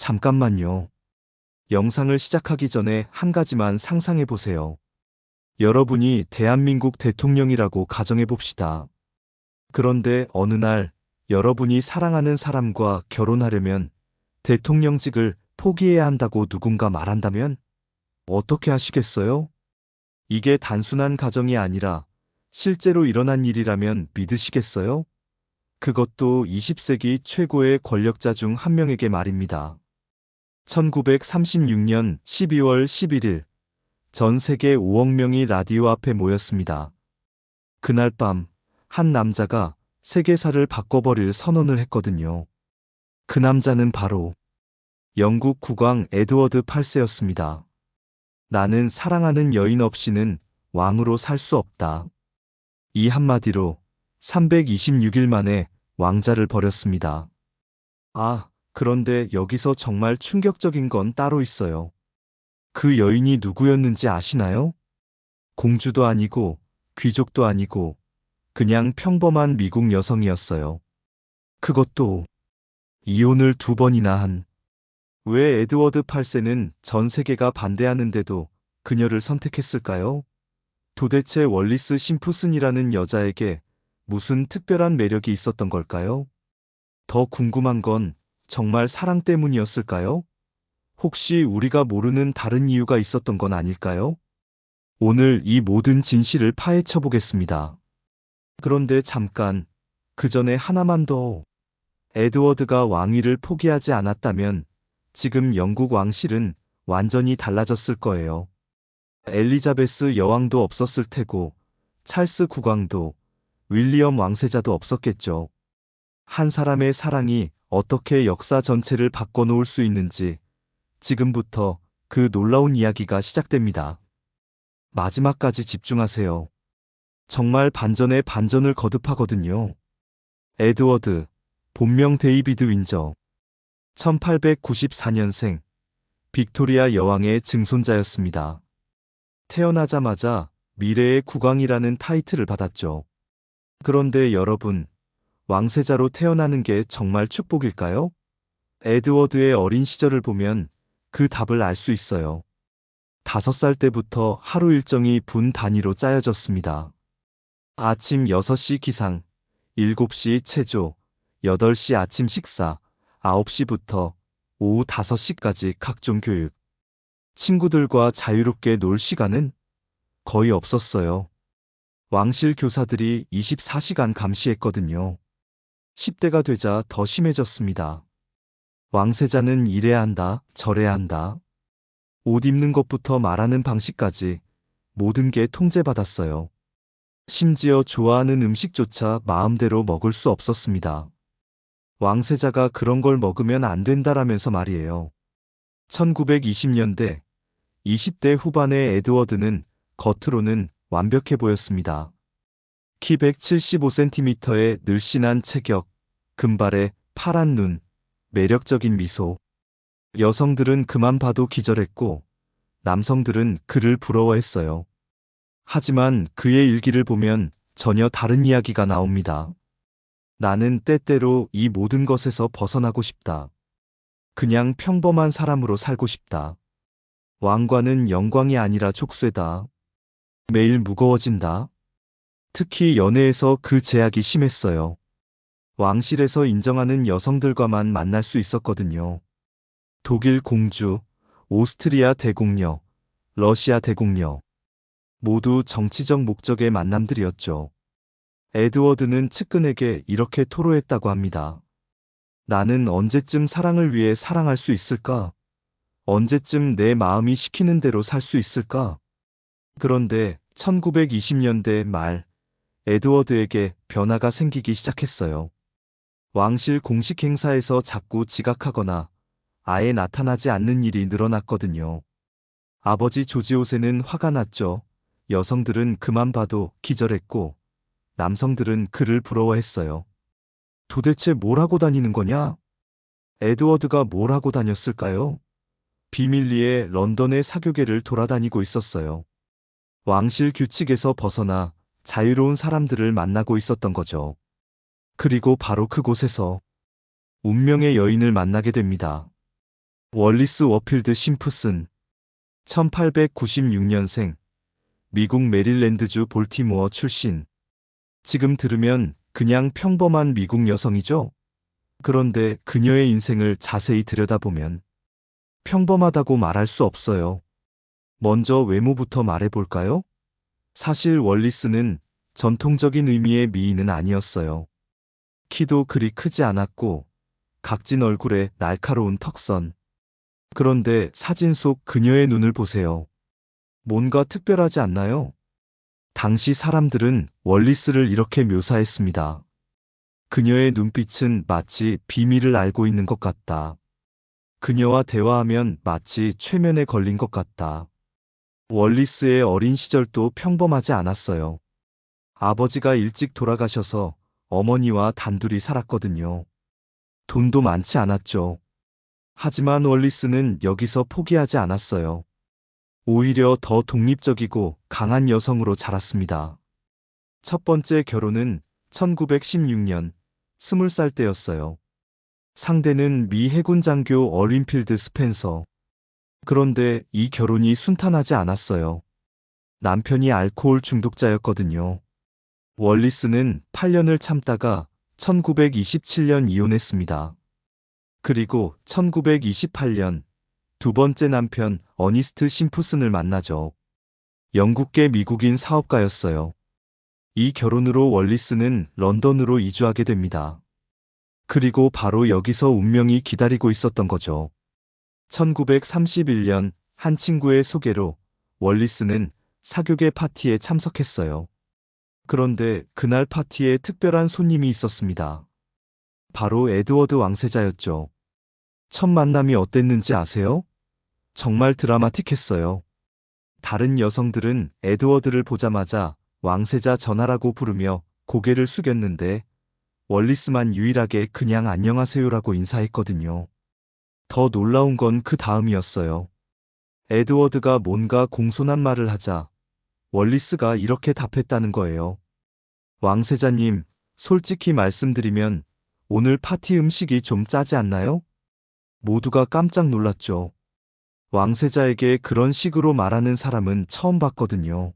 잠깐만요. 영상을 시작하기 전에 한 가지만 상상해 보세요. 여러분이 대한민국 대통령이라고 가정해 봅시다. 그런데 어느 날 여러분이 사랑하는 사람과 결혼하려면 대통령직을 포기해야 한다고 누군가 말한다면 어떻게 하시겠어요? 이게 단순한 가정이 아니라 실제로 일어난 일이라면 믿으시겠어요? 그것도 20세기 최고의 권력자 중 한 명에게 말입니다. 1936년 12월 11일, 전 세계 5억 명이 라디오 앞에 모였습니다. 그날 밤, 한 남자가 세계사를 바꿔버릴 선언을 했거든요. 그 남자는 바로 영국 국왕 에드워드 8세였습니다. 나는 사랑하는 여인 없이는 왕으로 살 수 없다. 이 한마디로 326일 만에 왕자를 버렸습니다. 그런데 여기서 정말 충격적인 건 따로 있어요. 그 여인이 누구였는지 아시나요? 공주도 아니고 귀족도 아니고 그냥 평범한 미국 여성이었어요. 그것도 이혼을 2번이나 한. 왜 에드워드 8세는 전 세계가 반대하는데도 그녀를 선택했을까요? 도대체 월리스 심프슨이라는 여자에게 무슨 특별한 매력이 있었던 걸까요? 더 궁금한 건 정말 사랑 때문이었을까요? 혹시 우리가 모르는 다른 이유가 있었던 건 아닐까요? 오늘 이 모든 진실을 파헤쳐 보겠습니다. 그런데 잠깐, 그 전에 하나만 더. 에드워드가 왕위를 포기하지 않았다면 지금 영국 왕실은 완전히 달라졌을 거예요. 엘리자베스 여왕도 없었을 테고, 찰스 국왕도, 윌리엄 왕세자도 없었겠죠. 한 사람의 사랑이 어떻게 역사 전체를 바꿔놓을 수 있는지 지금부터 그 놀라운 이야기가 시작됩니다. 마지막까지 집중하세요. 정말 반전에 반전을 거듭하거든요. 에드워드, 본명 데이비드 윈저, 1894년생, 빅토리아 여왕의 증손자였습니다. 태어나자마자 미래의 국왕이라는 타이틀을 받았죠. 그런데 여러분, 왕세자로 태어나는 게 정말 축복일까요? 에드워드의 어린 시절을 보면 그 답을 알 수 있어요. 5살 때부터 하루 일정이 분 단위로 짜여졌습니다. 아침 6시 기상, 7시 체조, 8시 아침 식사, 9시부터 오후 5시까지 각종 교육. 친구들과 자유롭게 놀 시간은 거의 없었어요. 왕실 교사들이 24시간 감시했거든요. 10대가 되자 더 심해졌습니다. 왕세자는 이래야 한다, 저래야 한다. 옷 입는 것부터 말하는 방식까지 모든 게 통제받았어요. 심지어 좋아하는 음식조차 마음대로 먹을 수 없었습니다. 왕세자가 그런 걸 먹으면 안 된다라면서 말이에요. 1920년대, 20대 후반의 에드워드는 겉으로는 완벽해 보였습니다. 키 175cm의 늘씬한 체격, 금발에 파란 눈, 매력적인 미소. 여성들은 그만 봐도 기절했고, 남성들은 그를 부러워했어요. 하지만 그의 일기를 보면 전혀 다른 이야기가 나옵니다. 나는 때때로 이 모든 것에서 벗어나고 싶다. 그냥 평범한 사람으로 살고 싶다. 왕관은 영광이 아니라 족쇄다. 매일 무거워진다. 특히 연애에서 그 제약이 심했어요. 왕실에서 인정하는 여성들과만 만날 수 있었거든요. 독일 공주, 오스트리아 대공녀, 러시아 대공녀. 모두 정치적 목적의 만남들이었죠. 에드워드는 측근에게 이렇게 토로했다고 합니다. 나는 언제쯤 사랑을 위해 사랑할 수 있을까? 언제쯤 내 마음이 시키는 대로 살 수 있을까? 그런데 1920년대 말, 에드워드에게 변화가 생기기 시작했어요. 왕실 공식 행사에서 자꾸 지각하거나 아예 나타나지 않는 일이 늘어났거든요. 아버지 조지 5세는 화가 났죠. 여성들은 그만 봐도 기절했고, 남성들은 그를 부러워했어요. 도대체 뭘 하고 다니는 거냐? 에드워드가 뭘 하고 다녔을까요? 비밀리에 런던의 사교계를 돌아다니고 있었어요. 왕실 규칙에서 벗어나 자유로운 사람들을 만나고 있었던 거죠. 그리고 바로 그곳에서 운명의 여인을 만나게 됩니다. 월리스 워필드 심프슨, 1896년생, 미국 메릴랜드주 볼티모어 출신. 지금 들으면 그냥 평범한 미국 여성이죠? 그런데 그녀의 인생을 자세히 들여다보면 평범하다고 말할 수 없어요. 먼저 외모부터 말해볼까요? 사실 월리스는 전통적인 의미의 미인은 아니었어요. 키도 그리 크지 않았고 각진 얼굴에 날카로운 턱선. 그런데 사진 속 그녀의 눈을 보세요. 뭔가 특별하지 않나요? 당시 사람들은 월리스를 이렇게 묘사했습니다. 그녀의 눈빛은 마치 비밀을 알고 있는 것 같다. 그녀와 대화하면 마치 최면에 걸린 것 같다. 월리스의 어린 시절도 평범하지 않았어요. 아버지가 일찍 돌아가셔서 어머니와 단둘이 살았거든요. 돈도 많지 않았죠. 하지만 월리스는 여기서 포기하지 않았어요. 오히려 더 독립적이고 강한 여성으로 자랐습니다. 첫 번째 결혼은 1916년 20살 때였어요. 상대는 미 해군 장교 얼윈필드 스펜서. 그런데 이 결혼이 순탄하지 않았어요. 남편이 알코올 중독자였거든요. 월리스는 8년을 참다가 1927년 이혼했습니다. 그리고 1928년 두 번째 남편 어니스트 심프슨을 만나죠. 영국계 미국인 사업가였어요. 이 결혼으로 월리스는 런던으로 이주하게 됩니다. 그리고 바로 여기서 운명이 기다리고 있었던 거죠. 1931년 한 친구의 소개로 월리스는 사교계 파티에 참석했어요. 그런데 그날 파티에 특별한 손님이 있었습니다. 바로 에드워드 왕세자였죠. 첫 만남이 어땠는지 아세요? 정말 드라마틱했어요. 다른 여성들은 에드워드를 보자마자 왕세자 전하라고 부르며 고개를 숙였는데 월리스만 유일하게 그냥 안녕하세요라고 인사했거든요. 더 놀라운 건 그 다음이었어요. 에드워드가 뭔가 공손한 말을 하자 월리스가 이렇게 답했다는 거예요. 왕세자님, 솔직히 말씀드리면 오늘 파티 음식이 좀 짜지 않나요? 모두가 깜짝 놀랐죠. 왕세자에게 그런 식으로 말하는 사람은 처음 봤거든요.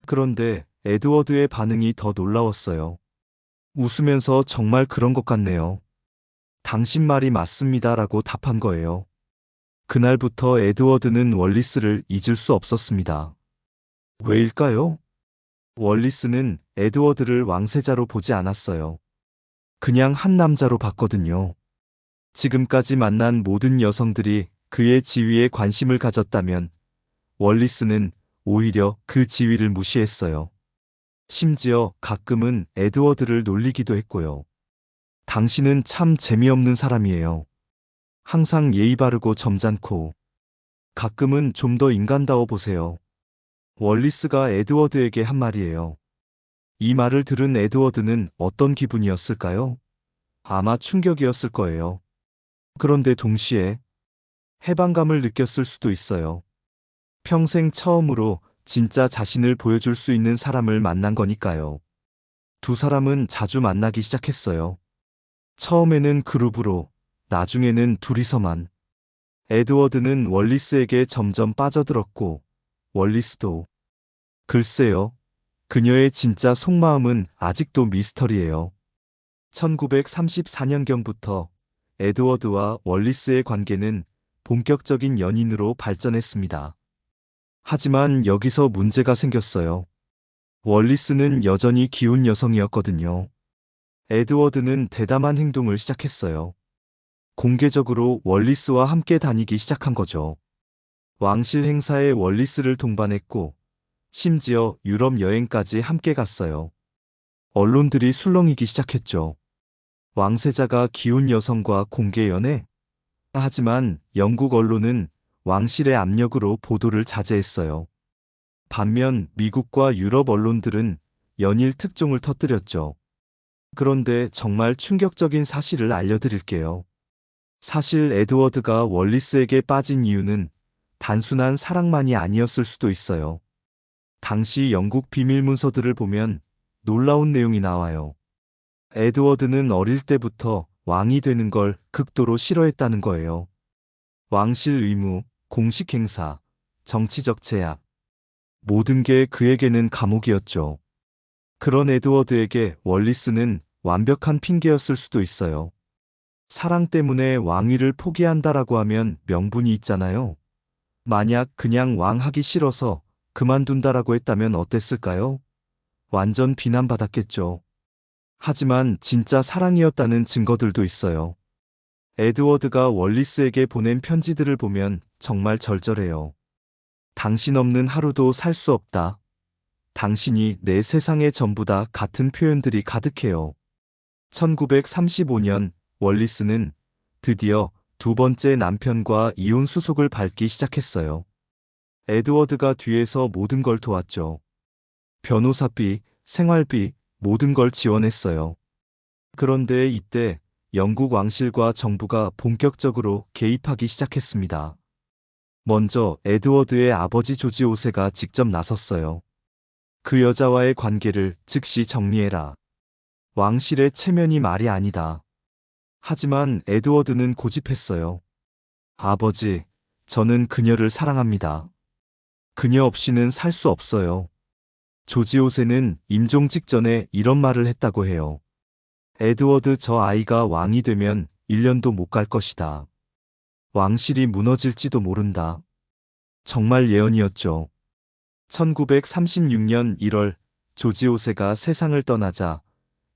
그런데 에드워드의 반응이 더 놀라웠어요. 웃으면서 정말 그런 것 같네요. 당신 말이 맞습니다라고 답한 거예요. 그날부터 에드워드는 월리스를 잊을 수 없었습니다. 왜일까요? 월리스는 에드워드를 왕세자로 보지 않았어요. 그냥 한 남자로 봤거든요. 지금까지 만난 모든 여성들이 그의 지위에 관심을 가졌다면 월리스는 오히려 그 지위를 무시했어요. 심지어 가끔은 에드워드를 놀리기도 했고요. 당신은 참 재미없는 사람이에요. 항상 예의 바르고 점잖고 가끔은 좀 더 인간다워 보세요. 월리스가 에드워드에게 한 말이에요. 이 말을 들은 에드워드는 어떤 기분이었을까요? 아마 충격이었을 거예요. 그런데 동시에 해방감을 느꼈을 수도 있어요. 평생 처음으로 진짜 자신을 보여줄 수 있는 사람을 만난 거니까요. 두 사람은 자주 만나기 시작했어요. 처음에는 그룹으로, 나중에는 둘이서만. 에드워드는 월리스에게 점점 빠져들었고, 월리스도. 글쎄요, 그녀의 진짜 속마음은 아직도 미스터리예요. 1934년경부터 에드워드와 월리스의 관계는 본격적인 연인으로 발전했습니다. 하지만 여기서 문제가 생겼어요. 월리스는 여전히 기운 여성이었거든요. 에드워드는 대담한 행동을 시작했어요. 공개적으로 월리스와 함께 다니기 시작한 거죠. 왕실 행사에 월리스를 동반했고, 심지어 유럽 여행까지 함께 갔어요. 언론들이 술렁이기 시작했죠. 왕세자가 기운 여성과 공개 연애? 하지만 영국 언론은 왕실의 압력으로 보도를 자제했어요. 반면 미국과 유럽 언론들은 연일 특종을 터뜨렸죠. 그런데 정말 충격적인 사실을 알려드릴게요. 사실 에드워드가 월리스에게 빠진 이유는 단순한 사랑만이 아니었을 수도 있어요. 당시 영국 비밀 문서들을 보면 놀라운 내용이 나와요. 에드워드는 어릴 때부터 왕이 되는 걸 극도로 싫어했다는 거예요. 왕실 의무, 공식 행사, 정치적 제약. 모든 게 그에게는 감옥이었죠. 그런 에드워드에게 월리스는 완벽한 핑계였을 수도 있어요. 사랑 때문에 왕위를 포기한다라고 하면 명분이 있잖아요. 만약 그냥 왕하기 싫어서 그만둔다라고 했다면 어땠을까요? 완전 비난받았겠죠. 하지만 진짜 사랑이었다는 증거들도 있어요. 에드워드가 월리스에게 보낸 편지들을 보면 정말 절절해요. 당신 없는 하루도 살 수 없다. 당신이 내 세상의 전부다 같은 표현들이 가득해요. 1935년 월리스는 드디어 두 번째 남편과 이혼 수속을 밟기 시작했어요. 에드워드가 뒤에서 모든 걸 도왔죠. 변호사비, 생활비, 모든 걸 지원했어요. 그런데 이때 영국 왕실과 정부가 본격적으로 개입하기 시작했습니다. 먼저 에드워드의 아버지 조지 5세가 직접 나섰어요. 그 여자와의 관계를 즉시 정리해라. 왕실의 체면이 말이 아니다. 하지만 에드워드는 고집했어요. 아버지, 저는 그녀를 사랑합니다. 그녀 없이는 살 수 없어요. 조지 5세는 임종 직전에 이런 말을 했다고 해요. 에드워드, 저 아이가 왕이 되면 1년도 못 갈 것이다. 왕실이 무너질지도 모른다. 정말 예언이었죠. 1936년 1월 조지 5세가 세상을 떠나자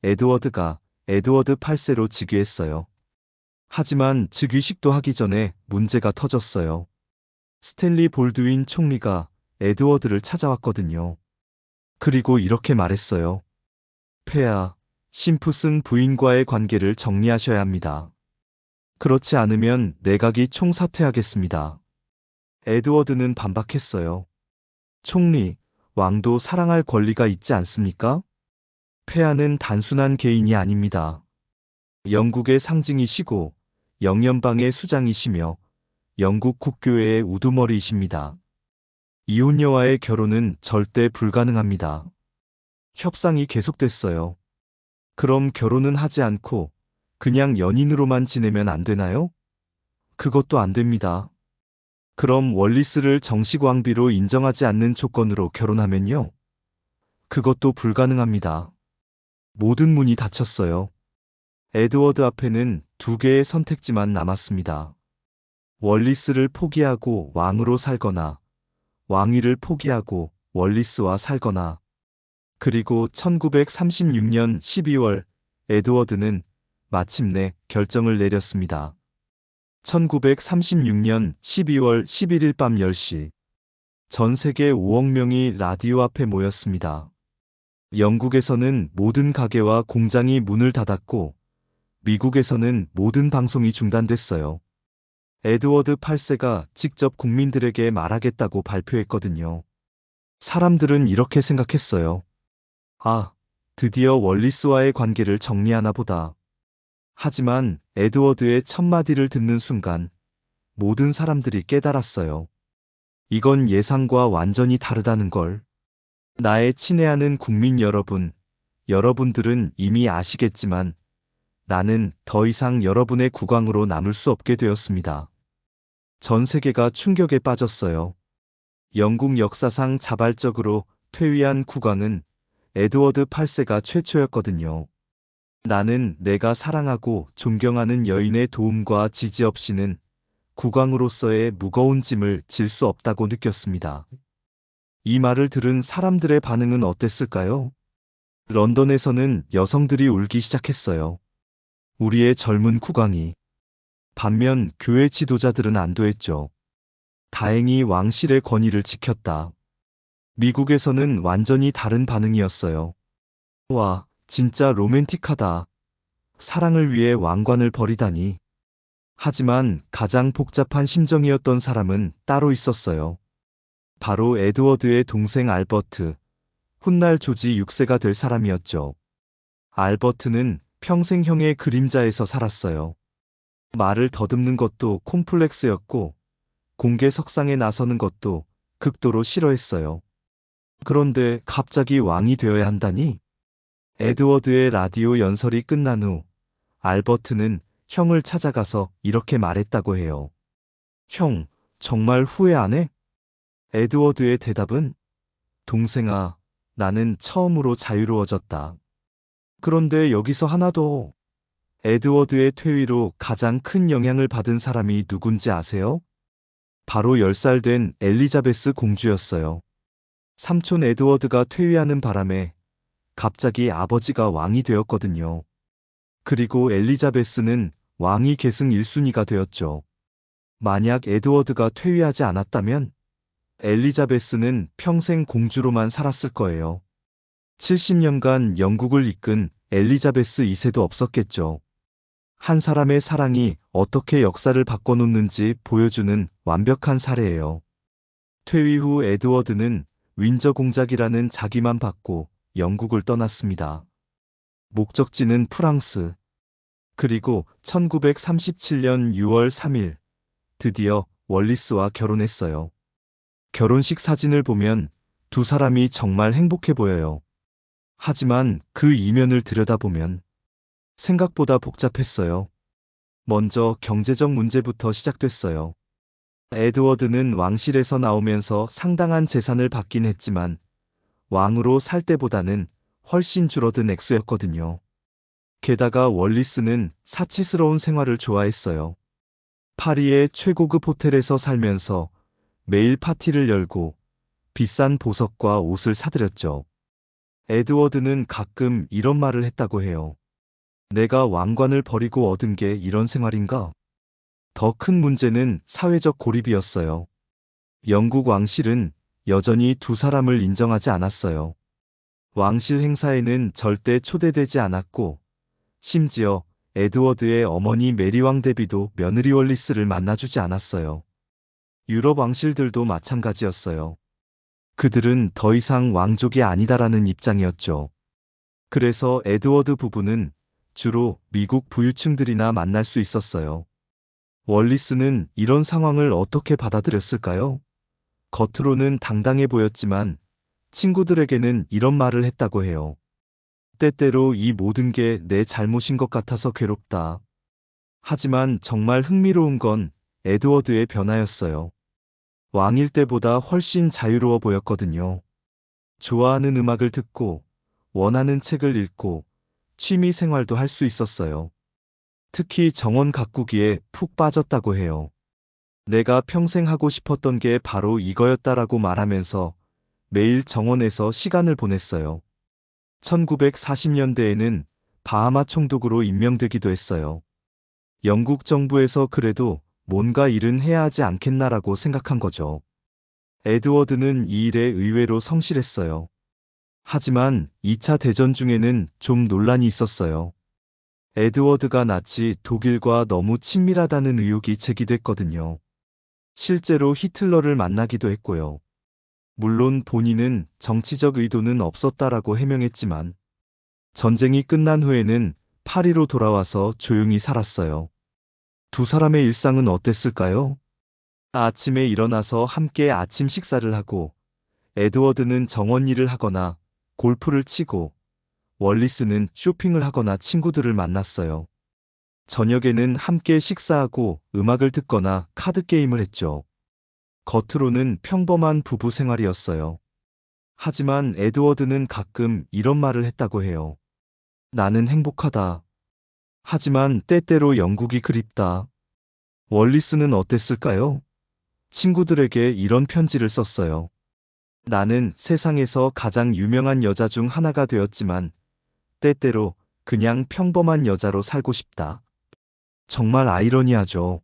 에드워드가 에드워드 8세로 즉위했어요. 하지만 즉위식도 하기 전에 문제가 터졌어요. 스탠리 볼드윈 총리가 에드워드를 찾아왔거든요. 그리고 이렇게 말했어요. 폐하, 심푸슨 부인과의 관계를 정리하셔야 합니다. 그렇지 않으면 내각이 총사퇴하겠습니다. 에드워드는 반박했어요. 총리, 왕도 사랑할 권리가 있지 않습니까? 폐하는 단순한 개인이 아닙니다. 영국의 상징이시고 영연방의 수장이시며 영국 국교회의 우두머리이십니다. 이혼녀와의 결혼은 절대 불가능합니다. 협상이 계속됐어요. 그럼 결혼은 하지 않고 그냥 연인으로만 지내면 안 되나요? 그것도 안 됩니다. 그럼 월리스를 정식 왕비로 인정하지 않는 조건으로 결혼하면요? 그것도 불가능합니다. 모든 문이 닫혔어요. 에드워드 앞에는 두 개의 선택지만 남았습니다. 월리스를 포기하고 왕으로 살거나, 왕위를 포기하고 월리스와 살거나. 그리고 1936년 12월 에드워드는 마침내 결정을 내렸습니다. 1936년 12월 11일 밤 10시 전 세계 5억 명이 라디오 앞에 모였습니다. 영국에서는 모든 가게와 공장이 문을 닫았고 미국에서는 모든 방송이 중단됐어요. 에드워드 8세가 직접 국민들에게 말하겠다고 발표했거든요. 사람들은 이렇게 생각했어요. 아, 드디어 월리스와의 관계를 정리하나 보다. 하지만 에드워드의 첫 마디를 듣는 순간 모든 사람들이 깨달았어요. 이건 예상과 완전히 다르다는 걸. 나의 친애하는 국민 여러분, 여러분들은 이미 아시겠지만 나는 더 이상 여러분의 국왕으로 남을 수 없게 되었습니다. 전 세계가 충격에 빠졌어요. 영국 역사상 자발적으로 퇴위한 국왕은 에드워드 8세가 최초였거든요. 나는 내가 사랑하고 존경하는 여인의 도움과 지지 없이는 국왕으로서의 무거운 짐을 질 수 없다고 느꼈습니다. 이 말을 들은 사람들의 반응은 어땠을까요? 런던에서는 여성들이 울기 시작했어요. 우리의 젊은 국왕이. 반면 교회 지도자들은 안도했죠. 다행히 왕실의 권위를 지켰다. 미국에서는 완전히 다른 반응이었어요. 와, 진짜 로맨틱하다. 사랑을 위해 왕관을 버리다니. 하지만 가장 복잡한 심정이었던 사람은 따로 있었어요. 바로 에드워드의 동생 알버트, 훗날 조지 6세가 될 사람이었죠. 알버트는 평생 형의 그림자에서 살았어요. 말을 더듬는 것도 콤플렉스였고 공개 석상에 나서는 것도 극도로 싫어했어요. 그런데 갑자기 왕이 되어야 한다니? 에드워드의 라디오 연설이 끝난 후 알버트는 형을 찾아가서 이렇게 말했다고 해요. 형, 정말 후회 안 해? 에드워드의 대답은 동생아, 나는 처음으로 자유로워졌다. 그런데 여기서 하나 더. 에드워드의 퇴위로 가장 큰 영향을 받은 사람이 누군지 아세요? 바로 10살 된 엘리자베스 공주였어요. 삼촌 에드워드가 퇴위하는 바람에 갑자기 아버지가 왕이 되었거든요. 그리고 엘리자베스는 왕위 계승 1순위가 되었죠. 만약 에드워드가 퇴위하지 않았다면 엘리자베스는 평생 공주로만 살았을 거예요. 70년간 영국을 이끈 엘리자베스 2세도 없었겠죠. 한 사람의 사랑이 어떻게 역사를 바꿔놓는지 보여주는 완벽한 사례예요. 퇴위 후 에드워드는 윈저 공작이라는 자기만 받고 영국을 떠났습니다. 목적지는 프랑스. 그리고 1937년 6월 3일 드디어 월리스와 결혼했어요. 결혼식 사진을 보면 두 사람이 정말 행복해 보여요. 하지만 그 이면을 들여다보면 생각보다 복잡했어요. 먼저 경제적 문제부터 시작됐어요. 에드워드는 왕실에서 나오면서 상당한 재산을 받긴 했지만 왕으로 살 때보다는 훨씬 줄어든 액수였거든요. 게다가 월리스는 사치스러운 생활을 좋아했어요. 파리의 최고급 호텔에서 살면서 매일 파티를 열고 비싼 보석과 옷을 사들였죠. 에드워드는 가끔 이런 말을 했다고 해요. 내가 왕관을 버리고 얻은 게 이런 생활인가? 더 큰 문제는 사회적 고립이었어요. 영국 왕실은 여전히 두 사람을 인정하지 않았어요. 왕실 행사에는 절대 초대되지 않았고, 심지어 에드워드의 어머니 메리왕 데비도 며느리 월리스를 만나주지 않았어요. 유럽 왕실들도 마찬가지였어요. 그들은 더 이상 왕족이 아니다라는 입장이었죠. 그래서 에드워드 부부는 주로 미국 부유층들이나 만날 수 있었어요. 월리스는 이런 상황을 어떻게 받아들였을까요? 겉으로는 당당해 보였지만 친구들에게는 이런 말을 했다고 해요. 때때로 이 모든 게 내 잘못인 것 같아서 괴롭다. 하지만 정말 흥미로운 건 에드워드의 변화였어요. 왕일 때보다 훨씬 자유로워 보였거든요. 좋아하는 음악을 듣고 원하는 책을 읽고 취미 생활도 할 수 있었어요. 특히 정원 가꾸기에 푹 빠졌다고 해요. 내가 평생 하고 싶었던 게 바로 이거였다라고 말하면서 매일 정원에서 시간을 보냈어요. 1940년대에는 바하마 총독으로 임명되기도 했어요. 영국 정부에서 그래도 뭔가 일은 해야 하지 않겠나라고 생각한 거죠. 에드워드는 이 일에 의외로 성실했어요. 하지만 2차 대전 중에는 좀 논란이 있었어요. 에드워드가 나치 독일과 너무 친밀하다는 의혹이 제기됐거든요. 실제로 히틀러를 만나기도 했고요. 물론 본인은 정치적 의도는 없었다라고 해명했지만 전쟁이 끝난 후에는 파리로 돌아와서 조용히 살았어요. 두 사람의 일상은 어땠을까요? 아침에 일어나서 함께 아침 식사를 하고 에드워드는 정원 일을 하거나 골프를 치고 월리스는 쇼핑을 하거나 친구들을 만났어요. 저녁에는 함께 식사하고 음악을 듣거나 카드게임을 했죠. 겉으로는 평범한 부부 생활이었어요. 하지만 에드워드는 가끔 이런 말을 했다고 해요. 나는 행복하다. 하지만 때때로 영국이 그립다. 월리스는 어땠을까요? 친구들에게 이런 편지를 썼어요. 나는 세상에서 가장 유명한 여자 중 하나가 되었지만 때때로 그냥 평범한 여자로 살고 싶다. 정말 아이러니하죠.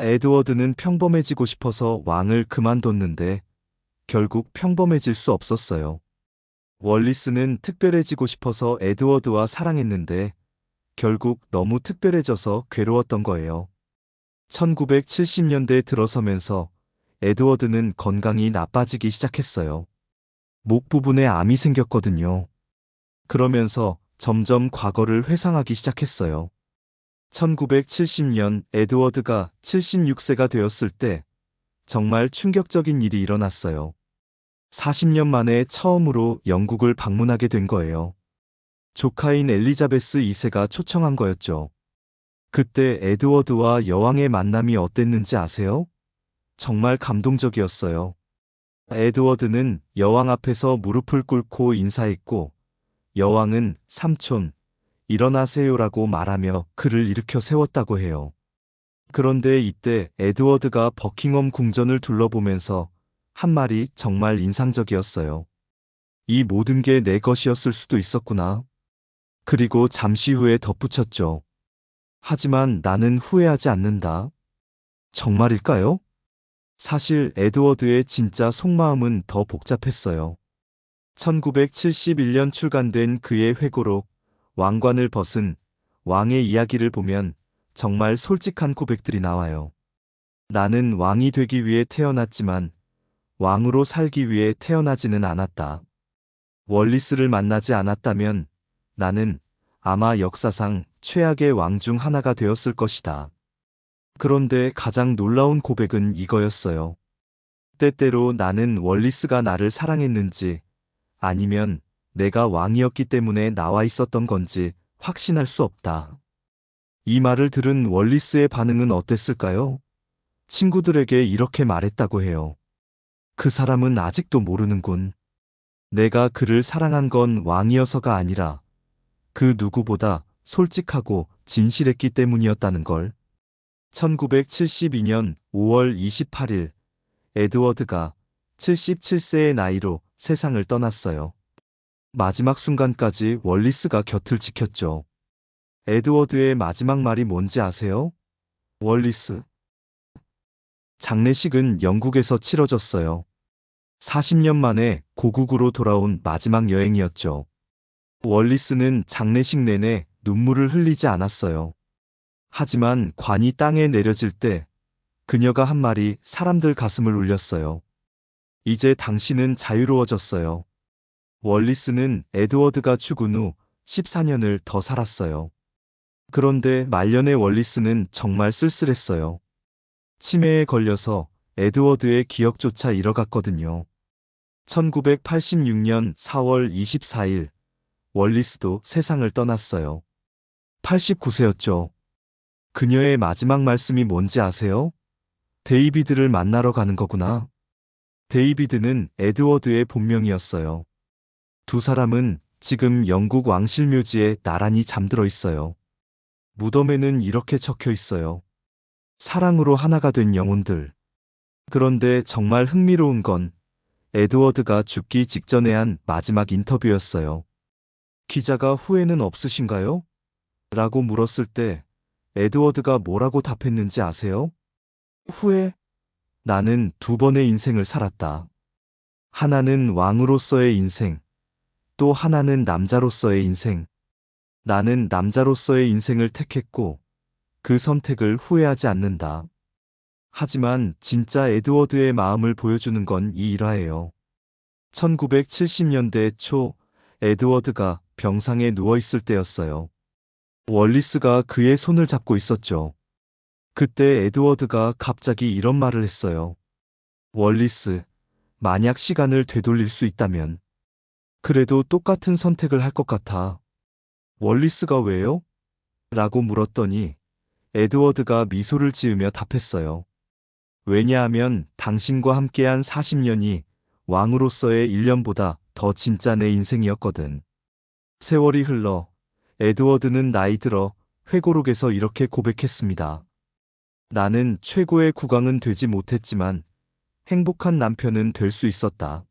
에드워드는 평범해지고 싶어서 왕을 그만뒀는데 결국 평범해질 수 없었어요. 월리스는 특별해지고 싶어서 에드워드와 사랑했는데 결국 너무 특별해져서 괴로웠던 거예요. 1970년대에 들어서면서 에드워드는 건강이 나빠지기 시작했어요. 목 부분에 암이 생겼거든요. 그러면서 점점 과거를 회상하기 시작했어요. 1970년 에드워드가 76세가 되었을 때 정말 충격적인 일이 일어났어요. 40년 만에 처음으로 영국을 방문하게 된 거예요. 조카인 엘리자베스 2세가 초청한 거였죠. 그때 에드워드와 여왕의 만남이 어땠는지 아세요? 정말 감동적이었어요. 에드워드는 여왕 앞에서 무릎을 꿇고 인사했고, 여왕은 삼촌, 일어나세요라고 말하며 그를 일으켜 세웠다고 해요. 그런데 이때 에드워드가 버킹엄 궁전을 둘러보면서 한 말이 정말 인상적이었어요. 이 모든 게 내 것이었을 수도 있었구나. 그리고 잠시 후에 덧붙였죠. 하지만 나는 후회하지 않는다. 정말일까요? 사실 에드워드의 진짜 속마음은 더 복잡했어요. 1971년 출간된 그의 회고록 왕관을 벗은 왕의 이야기를 보면 정말 솔직한 고백들이 나와요. 나는 왕이 되기 위해 태어났지만 왕으로 살기 위해 태어나지는 않았다. 월리스를 만나지 않았다면 나는 아마 역사상 최악의 왕 중 하나가 되었을 것이다. 그런데 가장 놀라운 고백은 이거였어요. 때때로 나는 월리스가 나를 사랑했는지 아니면 내가 왕이었기 때문에 나와 있었던 건지 확신할 수 없다. 이 말을 들은 월리스의 반응은 어땠을까요? 친구들에게 이렇게 말했다고 해요. 그 사람은 아직도 모르는군. 내가 그를 사랑한 건 왕이어서가 아니라 그 누구보다 솔직하고 진실했기 때문이었다는 걸. 1972년 5월 28일 에드워드가 77세의 나이로 세상을 떠났어요. 마지막 순간까지 월리스가 곁을 지켰죠. 에드워드의 마지막 말이 뭔지 아세요? 월리스. 장례식은 영국에서 치러졌어요. 40년 만에 고국으로 돌아온 마지막 여행이었죠. 월리스는 장례식 내내 눈물을 흘리지 않았어요. 하지만 관이 땅에 내려질 때 그녀가 한 말이 사람들 가슴을 울렸어요. 이제 당신은 자유로워졌어요. 월리스는 에드워드가 죽은 후 14년을 더 살았어요. 그런데 말년의 월리스는 정말 쓸쓸했어요. 치매에 걸려서 에드워드의 기억조차 잃어갔거든요. 1986년 4월 24일 월리스도 세상을 떠났어요. 89세였죠. 그녀의 마지막 말씀이 뭔지 아세요? 데이비드를 만나러 가는 거구나. 데이비드는 에드워드의 본명이었어요. 두 사람은 지금 영국 왕실 묘지에 나란히 잠들어 있어요. 무덤에는 이렇게 적혀 있어요. 사랑으로 하나가 된 영혼들. 그런데 정말 흥미로운 건 에드워드가 죽기 직전에 한 마지막 인터뷰였어요. 기자가 후회는 없으신가요? 라고 물었을 때 에드워드가 뭐라고 답했는지 아세요? 후회? 나는 두 번의 인생을 살았다. 하나는 왕으로서의 인생, 또 하나는 남자로서의 인생. 나는 남자로서의 인생을 택했고 그 선택을 후회하지 않는다. 하지만 진짜 에드워드의 마음을 보여주는 건 이 일화예요. 1970년대 초 에드워드가 병상에 누워있을 때였어요. 월리스가 그의 손을 잡고 있었죠. 그때 에드워드가 갑자기 이런 말을 했어요. 월리스, 만약 시간을 되돌릴 수 있다면 그래도 똑같은 선택을 할 것 같아. 월리스가 왜요? 라고 물었더니 에드워드가 미소를 지으며 답했어요. 왜냐하면 당신과 함께한 40년이 왕으로서의 1년보다 더 진짜 내 인생이었거든. 세월이 흘러 에드워드는 나이 들어 회고록에서 이렇게 고백했습니다. 나는 최고의 국왕은 되지 못했지만 행복한 남편은 될 수 있었다.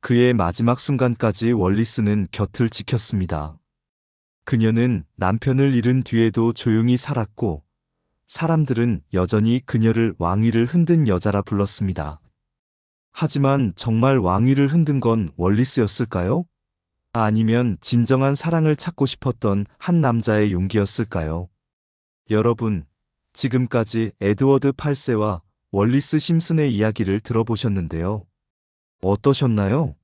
그의 마지막 순간까지 월리스는 곁을 지켰습니다. 그녀는 남편을 잃은 뒤에도 조용히 살았고 사람들은 여전히 그녀를 왕위를 흔든 여자라 불렀습니다. 하지만 정말 왕위를 흔든 건 월리스였을까요? 아니면 진정한 사랑을 찾고 싶었던 한 남자의 용기였을까요? 여러분, 지금까지 에드워드 8세와 월리스 심슨의 이야기를 들어보셨는데요. 어떠셨나요?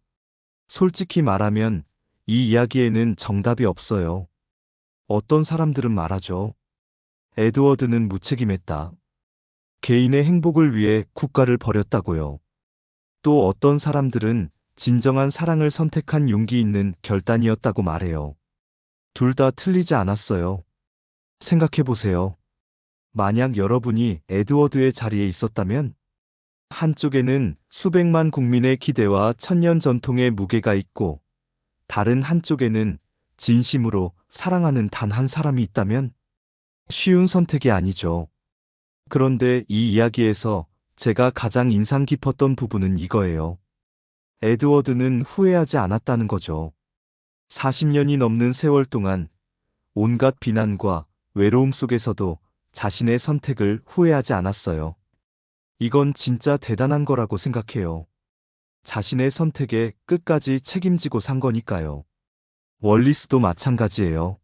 솔직히 말하면 이 이야기에는 정답이 없어요. 어떤 사람들은 말하죠. 에드워드는 무책임했다. 개인의 행복을 위해 국가를 버렸다고요. 또 어떤 사람들은 진정한 사랑을 선택한 용기 있는 결단이었다고 말해요. 둘 다 틀리지 않았어요. 생각해보세요. 만약 여러분이 에드워드의 자리에 있었다면 한쪽에는 수백만 국민의 기대와 천년 전통의 무게가 있고, 다른 한쪽에는 진심으로 사랑하는 단 한 사람이 있다면 쉬운 선택이 아니죠. 그런데 이 이야기에서 제가 가장 인상 깊었던 부분은 이거예요. 에드워드는 후회하지 않았다는 거죠. 40년이 넘는 세월 동안 온갖 비난과 외로움 속에서도 자신의 선택을 후회하지 않았어요. 이건 진짜 대단한 거라고 생각해요. 자신의 선택에 끝까지 책임지고 산 거니까요. 월리스도 마찬가지예요.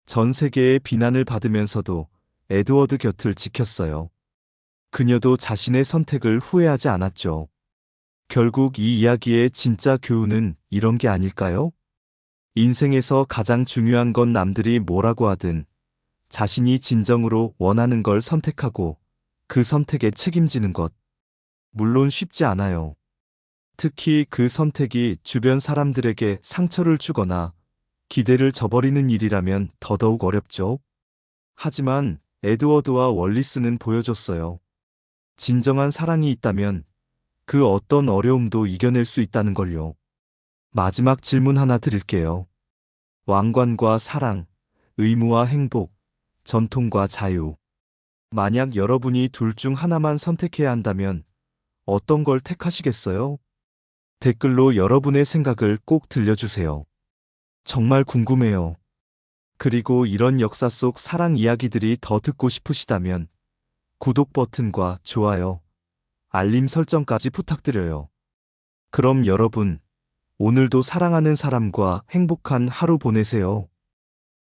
전 세계의 비난을 받으면서도 에드워드 곁을 지켰어요. 그녀도 자신의 선택을 후회하지 않았죠. 결국 이 이야기의 진짜 교훈은 이런 게 아닐까요? 인생에서 가장 중요한 건 남들이 뭐라고 하든 자신이 진정으로 원하는 걸 선택하고 그 선택에 책임지는 것. 물론 쉽지 않아요. 특히 그 선택이 주변 사람들에게 상처를 주거나 기대를 저버리는 일이라면 더더욱 어렵죠. 하지만 에드워드와 월리스는 보여줬어요. 진정한 사랑이 있다면 그 어떤 어려움도 이겨낼 수 있다는 걸요. 마지막 질문 하나 드릴게요. 왕관과 사랑, 의무와 행복, 전통과 자유. 만약 여러분이 둘 중 하나만 선택해야 한다면 어떤 걸 택하시겠어요? 댓글로 여러분의 생각을 꼭 들려주세요. 정말 궁금해요. 그리고 이런 역사 속 사랑 이야기들이 더 듣고 싶으시다면 구독 버튼과 좋아요, 알림 설정까지 부탁드려요. 그럼 여러분, 오늘도 사랑하는 사람과 행복한 하루 보내세요.